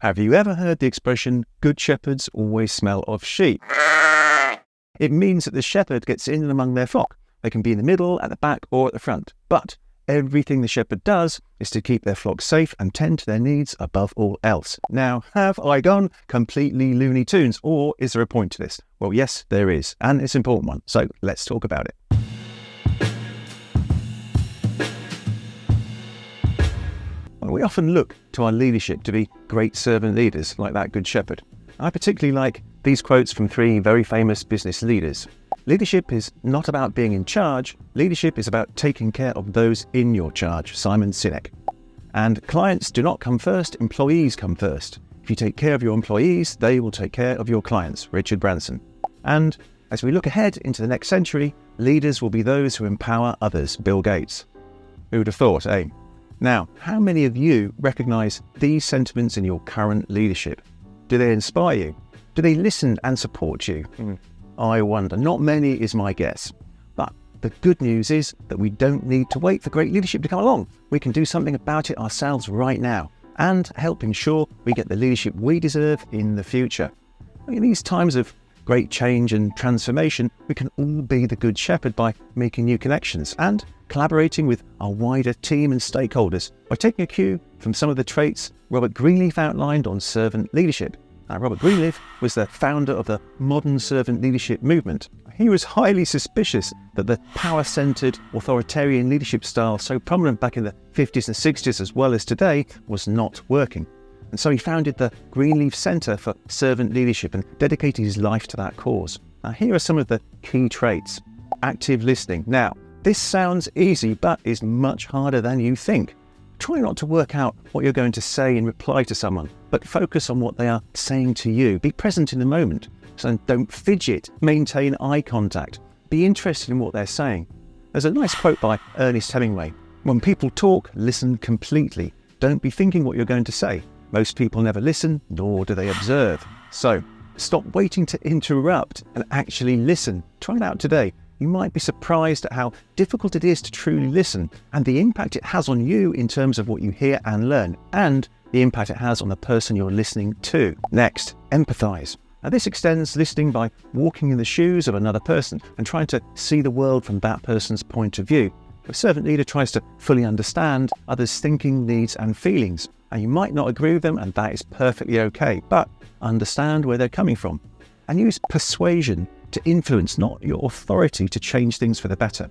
Have you ever heard the expression, good shepherds always smell of sheep? It means that the shepherd gets in and among their flock. They can be in the middle, at the back, or at the front. But everything the shepherd does is to keep their flock safe and tend to their needs above all else. Now, have I gone completely Looney Tunes, or is there a point to this? Well, yes, there is, and it's an important one. So let's talk about it. We often look to our leadership to be great servant leaders, like that good shepherd. I particularly like these quotes from three very famous business leaders. Leadership is not about being in charge. Leadership is about taking care of those in your charge, Simon Sinek. And clients do not come first, employees come first. If you take care of your employees, they will take care of your clients, Richard Branson. And as we look ahead into the next century, leaders will be those who empower others, Bill Gates. Who would have thought, eh? Now, how many of you recognise these sentiments in your current leadership? Do they inspire you? Do they listen and support you? I wonder. Not many is my guess. But the good news is that we don't need to wait for great leadership to come along. We can do something about it ourselves right now and help ensure we get the leadership we deserve in the future. In these times of great change and transformation, we can all be the good shepherd by making new connections and collaborating with our wider team and stakeholders by taking a cue from some of the traits Robert Greenleaf outlined on servant leadership. Now, Robert Greenleaf was the founder of the modern servant leadership movement. He was highly suspicious that the power-centered authoritarian leadership style so prominent back in the 50s and 60s as well as today was not working. And so he founded the Greenleaf Center for Servant Leadership and dedicated his life to that cause. Now, here are some of the key traits. Active listening. Now, this sounds easy, but is much harder than you think. Try not to work out what you're going to say in reply to someone, but focus on what they are saying to you. Be present in the moment. So don't fidget. Maintain eye contact. Be interested in what they're saying. There's a nice quote by Ernest Hemingway. When people talk, listen completely. Don't be thinking what you're going to say. Most people never listen, nor do they observe. So stop waiting to interrupt and actually listen. Try it out today. You might be surprised at how difficult it is to truly listen and the impact it has on you in terms of what you hear and learn, and the impact it has on the person you're listening to. Next, empathize. Now, this extends listening by walking in the shoes of another person and trying to see the world from that person's point of view. A servant leader tries to fully understand others' thinking, needs and feelings. And you might not agree with them, and that is perfectly okay, but understand where they're coming from. And use persuasion to influence, not your authority, to change things for the better.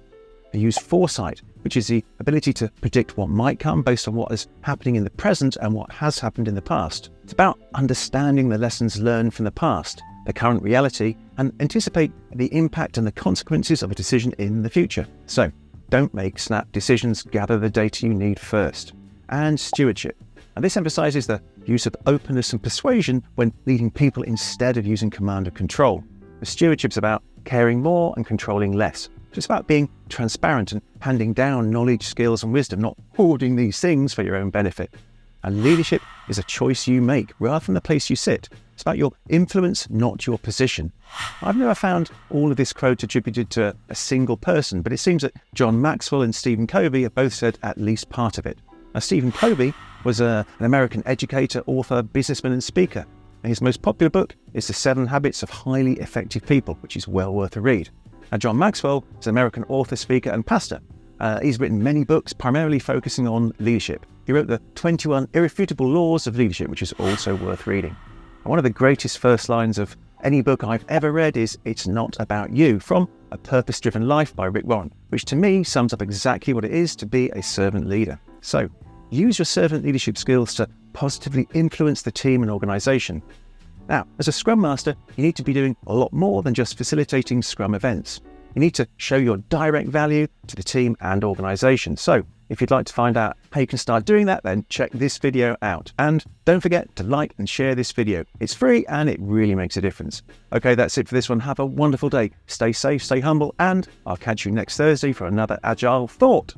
And use foresight, which is the ability to predict what might come based on what is happening in the present and what has happened in the past. It's about understanding the lessons learned from the past, the current reality, and anticipate the impact and the consequences of a decision in the future. So, don't make snap decisions, gather the data you need first. And stewardship. And this emphasizes the use of openness and persuasion when leading people instead of using command and control. The stewardship's about caring more and controlling less. It's about being transparent and handing down knowledge, skills and wisdom, not hoarding these things for your own benefit. And leadership is a choice you make rather than the place you sit. It's about your influence, not your position. I've never found all of this quote attributed to a single person, but it seems that John Maxwell and Stephen Covey have both said at least part of it. Now, Stephen Covey was an American educator, author, businessman and speaker. And his most popular book is The 7 Habits of Highly Effective People, which is well worth a read. Now, John Maxwell is an American author, speaker and pastor. He's written many books, primarily focusing on leadership. He wrote the 21 Irrefutable Laws of Leadership, which is also worth reading. And one of the greatest first lines of any book I've ever read is "It's Not About You," from A Purpose-Driven Life by Rick Warren, which to me sums up exactly what it is to be a servant leader. So, use your servant leadership skills to positively influence the team and organization. Now, as a Scrum Master, you need to be doing a lot more than just facilitating Scrum events. You need to show your direct value to the team and organization. So, if you'd like to find out how you can start doing that, then check this video out. And don't forget to like and share this video. It's free and it really makes a difference. Okay, that's it for this one. Have a wonderful day. Stay safe, stay humble, and I'll catch you next Thursday for another Agile Thought.